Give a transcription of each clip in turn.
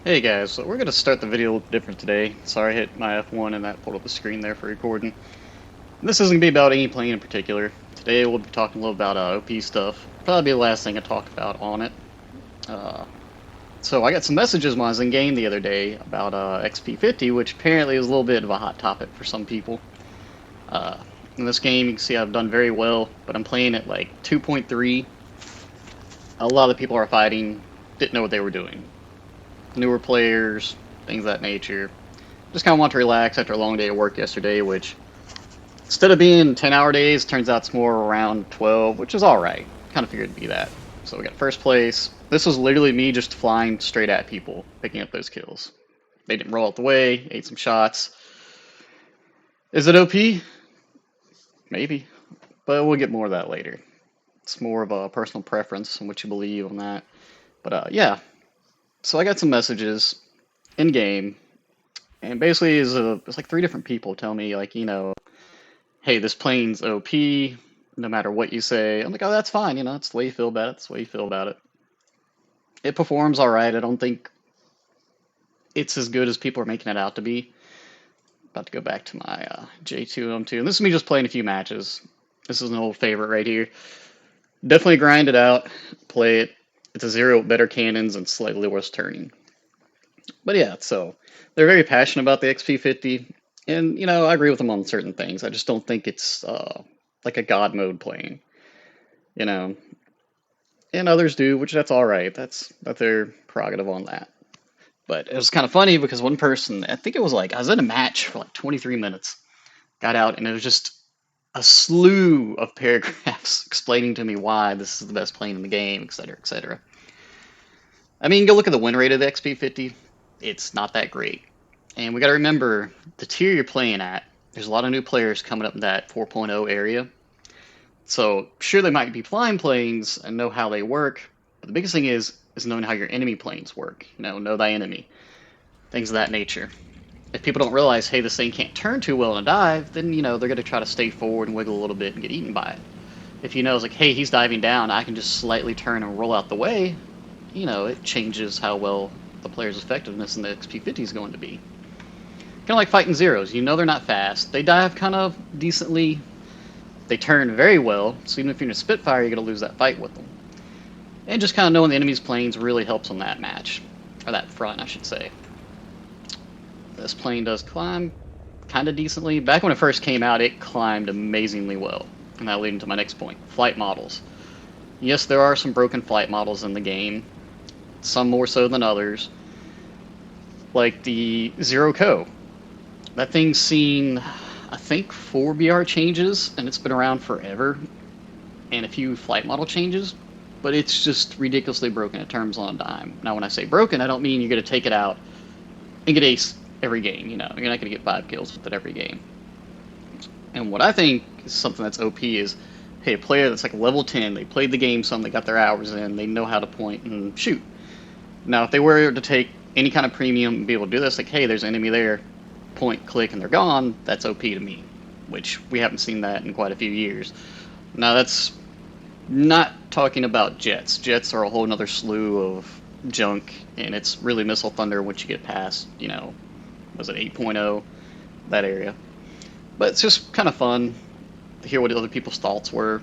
Hey guys, so we're going to start the video a little different today. Sorry I hit my F1 and that pulled up the screen there for recording. This isn't going to be about any plane in particular. Today we'll be talking a little about OP stuff. Probably be the last thing I talk about on it. Uh, so I got some messages when I was in game the other day about XP50, which apparently is a little bit of a hot topic for some people. Uh, in this game, you can see I've done very well, but I'm playing at like 2.3. A lot of people are fighting, didn't know what they were doing. Newer players, things of that nature. Just kind of want to relax after a long day of work yesterday, which instead of being 10-hour days, turns out it's more around 12, which is alright. Kind of figured it'd be that. So we got first place. This was literally me just flying straight at people, picking up those kills. They didn't roll out the way, ate some shots. Is it OP? Maybe. But we'll get more of that later. It's more of a personal preference and what you believe on that. But yeah, so I got some messages in game, and basically it's like three different people tell me like, hey, this plane's OP, no matter what you say. I'm like, oh, that's fine, it's the way you feel about it. It's the way you feel about it. It performs all right. I don't think it's as good as people are making it out to be. About to go back to my J2M2, and this is me just playing a few matches. This is an old favorite right here. Definitely grind it out, play it. It's a zero with better cannons and slightly worse turning. But yeah, so they're very passionate about the XP50, and I agree with them on certain things. I just don't think it's like a god mode plane, you know. And others do, which that's all right. That's their prerogative on that. But it was kind of funny because one person, I think it was like I was in a match for like 23 minutes, got out, and it was just a slew of paragraphs explaining to me why this is the best plane in the game, etc., etc. I mean, go look at the win rate of the XP50. It's not that great. And we got to remember the tier you're playing at. There's a lot of new players coming up in that 4.0 area. So sure, they might be flying planes and know how they work, but the biggest thing is knowing how your enemy planes work. Know thy enemy, things of that nature. If people don't realize, hey, this thing can't turn too well in a dive, then they're gonna try to stay forward and wiggle a little bit and get eaten by it. If it's like, hey, he's diving down, I can just slightly turn and roll out the way, it changes how well the player's effectiveness in the XP50 is going to be. Kind of like fighting zeros. They're not fast. They dive kind of decently. They turn very well, so even if you're in a Spitfire, you're going to lose that fight with them. And just kind of knowing the enemy's planes really helps on that match. Or that front, I should say. This plane does climb kind of decently. Back when it first came out, it climbed amazingly well. And that leads into my next point. Flight models. Yes, there are some broken flight models in the game. Some more so than others. Like the Zero Co. That thing's seen, I think, 4 BR changes, and it's been around forever, and a few flight model changes, but it's just ridiculously broken. It turns on a dime. Now, when I say broken, I don't mean you're going to take it out and get ace every game. You're not going to get 5 kills with it every game. And what I think is something that's OP is, hey, a player that's like level 10, they played the game some, they got their hours in, they know how to point and shoot. Now, if they were to take any kind of premium and be able to do this, like, hey, there's an enemy there, point, click, and they're gone, that's OP to me, which we haven't seen that in quite a few years. Now, that's not talking about jets. Jets are a whole other slew of junk, and it's really Missile Thunder once you get past, was it 8.0, that area. But it's just kind of fun to hear what other people's thoughts were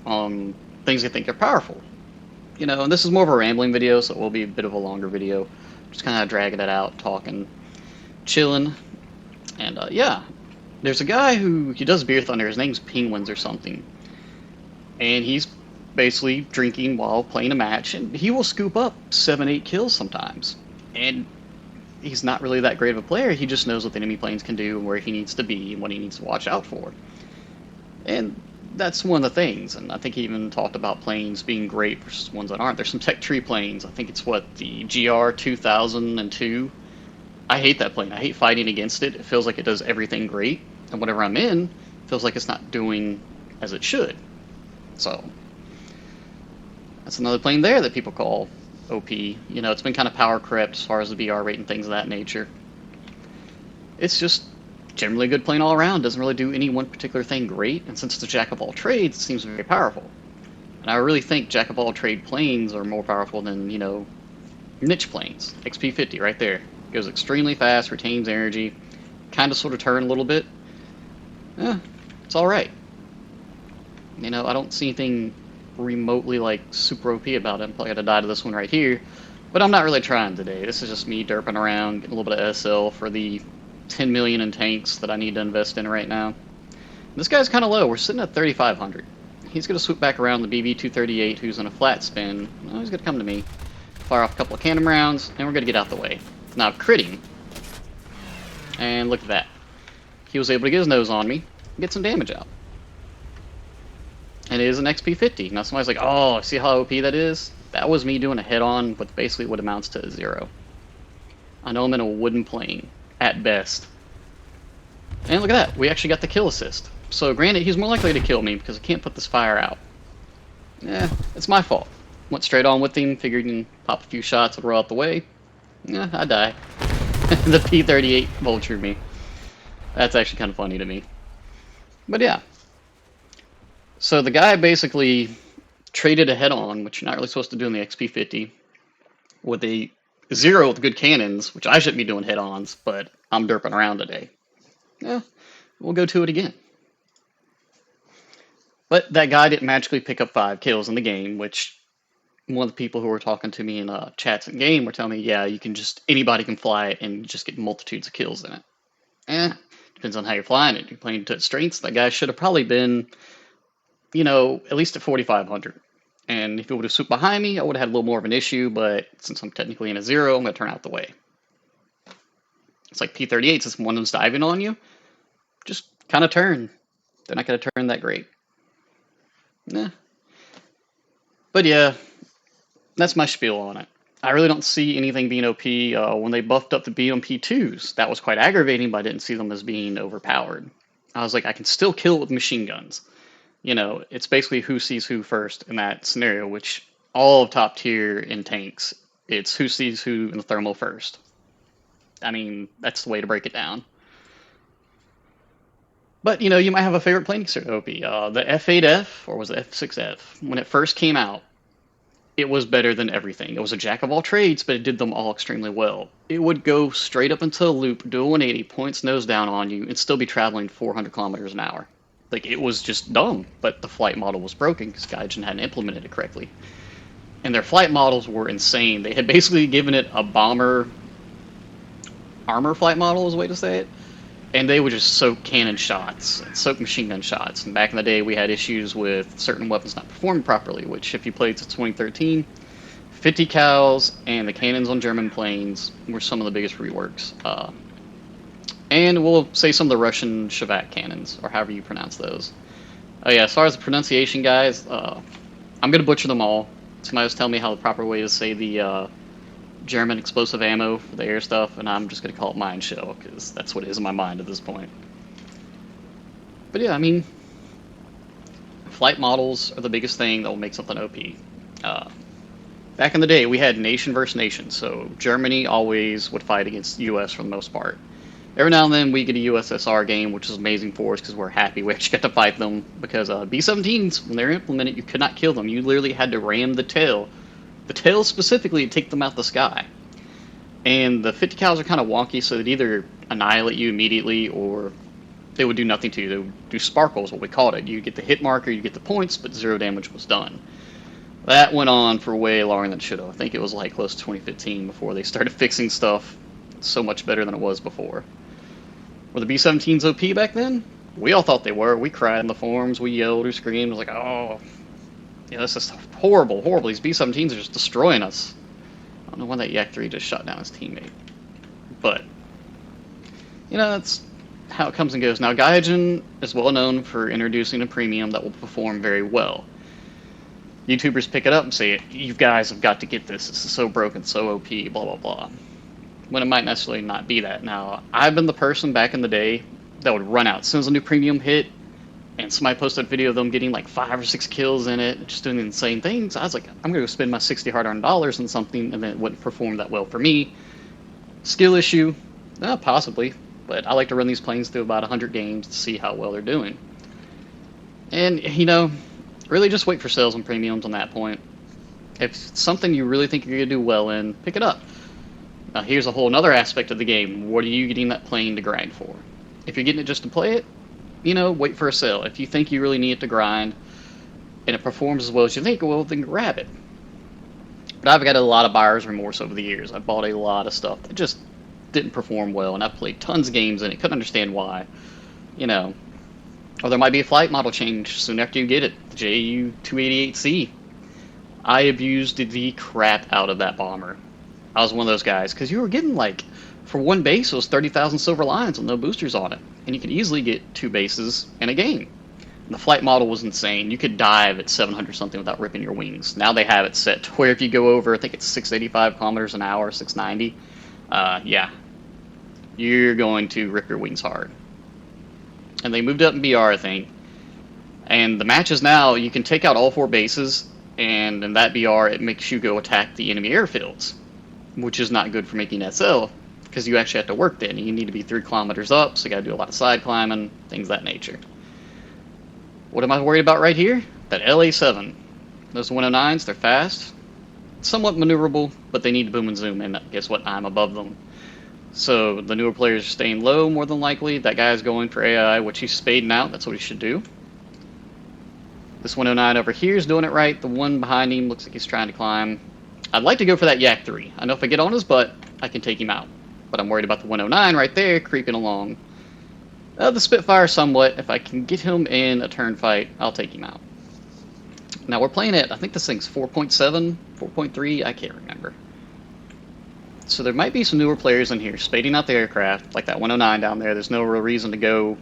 on things they think are powerful. And this is more of a rambling video, so it will be a bit of a longer video. Just kind of dragging it out, talking, chilling. And yeah, there's a guy he does Beer Thunder. His name's Penguins or something, and he's basically drinking while playing a match, and he will scoop up 7-8 kills sometimes. And he's not really that great of a player. He just knows what the enemy planes can do and where he needs to be and what he needs to watch out for. And that's one of the things. And I think he even talked about planes being great versus ones that aren't. There's some Tech Tree planes. I think it's the GR 2002. I hate that plane. I hate fighting against it. It feels like it does everything great, and whatever I'm in, it feels like it's not doing as it should. So that's another plane there that people call OP. It's been kind of power crept as far as the BR rate and things of that nature. It's just generally a good plane all around. Doesn't really do any one particular thing great, and since it's a jack of all trades, it seems very powerful. And I really think jack of all trade planes are more powerful than your Niche planes, XP50 right there. Goes extremely fast, retains energy, kind of sort of turn a little bit. Yeah, it's alright. You know, I don't see anything remotely like super OP about it. I'm probably gonna die to this one right here, but I'm not really trying today. This is just me derping around, getting a little bit of SL for the 10 million in tanks that I need to invest in right now. This guy's kind of low. We're sitting at 3,500. He's gonna swoop back around the BB-238, who's in a flat spin. Oh, he's gonna come to me, fire off a couple of cannon rounds, and we're gonna get out the way. Now critting, and look at that. He was able to get his nose on me, and get some damage out. And it is an XP50. Now somebody's like, oh, see how OP that is? That was me doing a head-on with basically what amounts to a 0. I know I'm in a wooden plane, at best. And look at that, we actually got the kill assist. So granted, he's more likely to kill me because I can't put this fire out. Yeah, it's my fault. Went straight on with him, figured he can pop a few shots and roll out the way. Yeah, I die. The P-38 vultured me. That's actually kind of funny to me. But yeah. So the guy basically traded a head-on, which you're not really supposed to do in the XP50, with a 0 with good cannons, which I shouldn't be doing head-ons, but I'm derping around today. Yeah, we'll go to it again. But that guy didn't magically pick up 5 kills in the game, which one of the people who were talking to me in chats in game were telling me, yeah, you can just, anybody can fly it and just get multitudes of kills in it. Depends on how you're flying it. You're playing to its strengths. That guy should have probably been, you know, at least at 4,500. And if he would have swooped behind me, I would have had a little more of an issue, but since I'm technically in a 0, I'm going to turn out the way. It's like P-38s, if one of them's diving on you, just kind of turn. They're not going to turn that great. Nah. But yeah, that's my spiel on it. I really don't see anything being OP. When they buffed up the BMP2s, that was quite aggravating, but I didn't see them as being overpowered. I was like, I can still kill it with machine guns. You know, it's basically who sees who first in that scenario, which all of top tier in tanks, it's who sees who in the thermal first. I mean, that's the way to break it down. But, you know, you might have a favorite plane OP. The F8F, or was it F6F, when it first came out, it was better than everything. It was a jack of all trades, but it did them all extremely well. It would go straight up into a loop, do a 180, points nose down on you, and still be traveling 400 kilometers an hour. Like, it was just dumb, but the flight model was broken because Gaijin hadn't implemented it correctly. And their flight models were insane. They had basically given it a bomber armor flight model, is a way to say it. And they would just soak cannon shots, soak machine gun shots. And back in the day, we had issues with certain weapons not performing properly, which if you played to 2013, 50 cals and the cannons on German planes were some of the biggest reworks. And we'll say some of the Russian Shavak cannons, or however you pronounce those. Oh yeah, as far as the pronunciation, guys, I'm going to butcher them all. Somebody was telling me how the proper way to say the German explosive ammo for the air stuff, and I'm just going to call it mine shell, because that's what it is in my mind at this point. But yeah, I mean, flight models are the biggest thing that will make something OP. Back in the day, we had nation versus nation, so Germany always would fight against the US for the most part. Every now and then we get a USSR game, which is amazing for us because we're happy we actually got to fight them, because B-17s, when they're implemented, you could not kill them. You literally had to ram the tail. The tail specifically to take them out the sky. And the 50 cals are kind of wonky, so they'd either annihilate you immediately or they would do nothing to you. They would do sparkles, what we called it. You get the hit marker, you get the points, but 0 damage was done. That went on for way longer than it should have. I think it was like close to 2015 before they started fixing stuff so much better than it was before. Were the B-17s OP back then? We all thought they were. We cried in the forums, we yelled, we screamed, it was like, oh, yeah, this is horrible, horrible. These B-17s are just destroying us. I don't know why that Yak 3 just shot down his teammate. But, you know, that's how it comes and goes. Now, Gaijin is well known for introducing a premium that will perform very well. YouTubers pick it up and say, you guys have got to get this. This is so broken, so OP, blah, blah, blah. When it might necessarily not be that. Now, I've been the person back in the day that would run out as soon as a new premium hit, and somebody posted a video of them getting like 5 or 6 kills in it, just doing insane things. I was like, I'm going to go spend my 60 hard-earned dollars on something, and then it wouldn't perform that well for me. Skill issue? Possibly. But I like to run these planes through about 100 games to see how well they're doing. And, you know, really just wait for sales and premiums on that point. If it's something you really think you're going to do well in, pick it up. Now here's a whole other aspect of the game. What are you getting that plane to grind for? If you're getting it just to play it, you know, wait for a sale. If you think you really need it to grind and it performs as well as you think, well, then grab it. But I've got a lot of buyer's remorse over the years. I bought a lot of stuff that just didn't perform well, and I've played tons of games and it couldn't understand why. You know, or there might be a flight model change soon after you get it. The JU-288C. I abused the crap out of that bomber. I was one of those guys, because you were getting, like, for one base, it was 30,000 silver lions with no boosters on it. And you could easily get 2 bases in a game. And the flight model was insane. You could dive at 700 something without ripping your wings. Now they have it set to where if you go over, I think it's 685 kilometers an hour, 690, yeah, you're going to rip your wings hard. And they moved up in BR, I think. And the matches now, you can take out all 4 bases, and in that BR, it makes you go attack the enemy airfields, which is not good for making SL, because you actually have to work then. You need to be 3 kilometers up, so you got to do a lot of side climbing, things of that nature. What am I worried about right here? That LA7. Those 109s, they're fast, somewhat maneuverable, but they need to boom and zoom, and guess what? I'm above them. So the newer players are staying low, more than likely. That guy's going for AI, which he's spading out. That's what he should do. This 109 over here is doing it right. The one behind him looks like he's trying to climb. I'd like to go for that Yak 3. I know if I get on his butt, I can take him out. But I'm worried about the 109 right there creeping along. The Spitfire somewhat. If I can get him in a turn fight, I'll take him out. Now we're playing it, I think this thing's 4.7, 4.3, I can't remember. So there might be some newer players in here spading out the aircraft, like that 109 down there. There's no real reason to go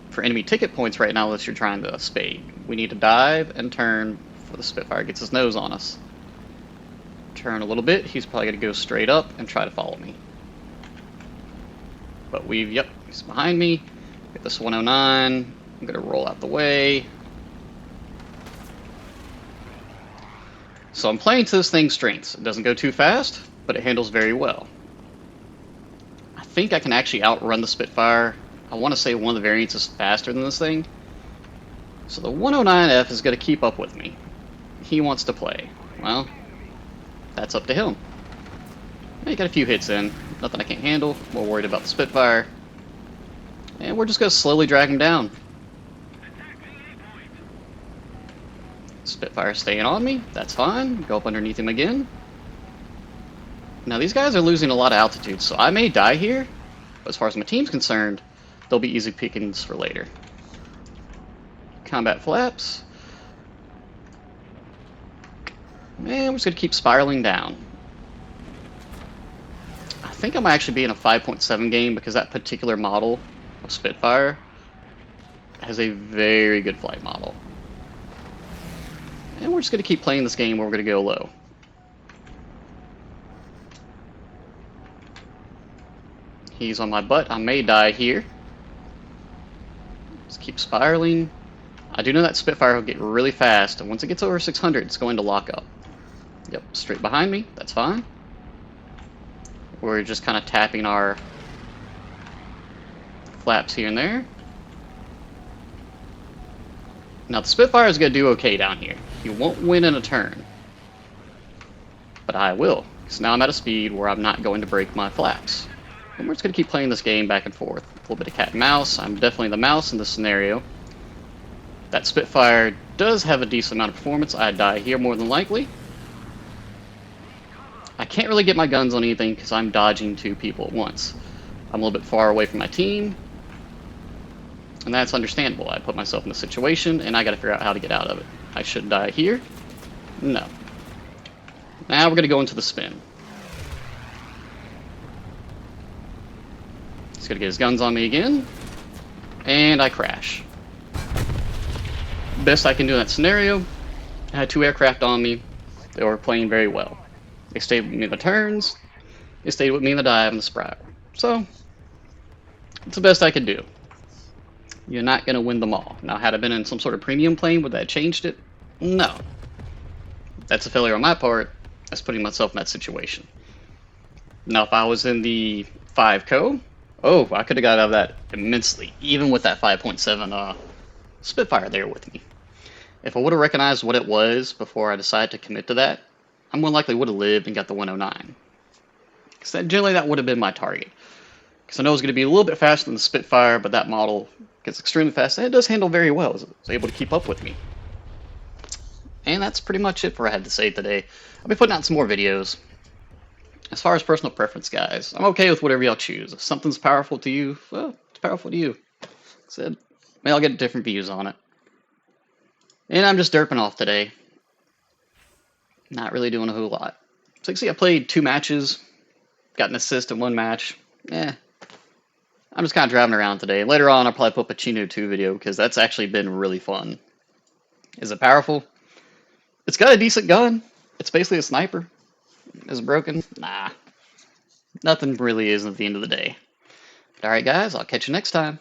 for enemy ticket points right now unless you're trying to spade. We need to dive and turn before the Spitfire gets his nose on us. Turn a little bit, he's probably going to go straight up and try to follow me. But yep, he's behind me. Get this 109, I'm going to roll out the way. So I'm playing to this thing's strengths. It doesn't go too fast, but it handles very well. I think I can actually outrun the Spitfire. I want to say one of the variants is faster than this thing. So the 109F is going to keep up with me. He wants to play. Well, that's up to him. He got a few hits in. Nothing I can't handle. More worried about the Spitfire. And we're just going to slowly drag him down. Spitfire staying on me. That's fine. Go up underneath him again. Now these guys are losing a lot of altitude, so I may die here. But as far as my team's concerned, they'll be easy pickings for later. Combat flaps. And we're just going to keep spiraling down. I think I might actually be in a 5.7 game because that particular model of Spitfire has a very good flight model. And we're just going to keep playing this game where we're going to go low. He's on my butt. I may die here. Just keep spiraling. I do know that Spitfire will get really fast, and once it gets over 600, it's going to lock up. Yep, straight behind me. That's fine. We're just kind of tapping our flaps here and there. Now the Spitfire is going to do okay down here. He won't win in a turn. But I will, because now I'm at a speed where I'm not going to break my flaps. And we're just going to keep playing this game back and forth. A little bit of cat and mouse. I'm definitely the mouse in this scenario. That Spitfire does have a decent amount of performance. I die here more than likely. I can't really get my guns on anything because I'm dodging 2 people at once. I'm a little bit far away from my team. And that's understandable. I put myself in a situation and I got to figure out how to get out of it. I should die here. No. Now we're going to go into the spin. He's going to get his guns on me again. And I crash. Best I can do in that scenario. I had 2 aircraft on me. They were playing very well. They stayed with me in the turns. They stayed with me in the dive and the sprout. So, it's the best I could do. You're not going to win them all. Now, had I been in some sort of premium plane, would that have changed it? No. That's a failure on my part. That's putting myself in that situation. Now, if I was in the 5 oh, I could have got out of that immensely, even with that 5.7 Spitfire there with me. If I would have recognized what it was before I decided to commit to that, I more likely would have lived and got the 109. Because generally that would have been my target. Because I know it's going to be a little bit faster than the Spitfire, but that model gets extremely fast, and it does handle very well. It's able to keep up with me. And that's pretty much it for what I had to say today. I'll be putting out some more videos. As far as personal preference, guys, I'm okay with whatever y'all choose. If something's powerful to you, well, it's powerful to you. Said, maybe I'll get different views on it. And I'm just derping off today. Not really doing a whole lot. So you can see I played 2 matches, got an assist in 1 match. I'm just kind of driving around today. Later on, I'll probably put a Pacino 2 video, because that's actually been really fun. Is it powerful? It's got a decent gun. It's basically a sniper. Is it broken? Nah. Nothing really is at the end of the day. Alright guys, I'll catch you next time.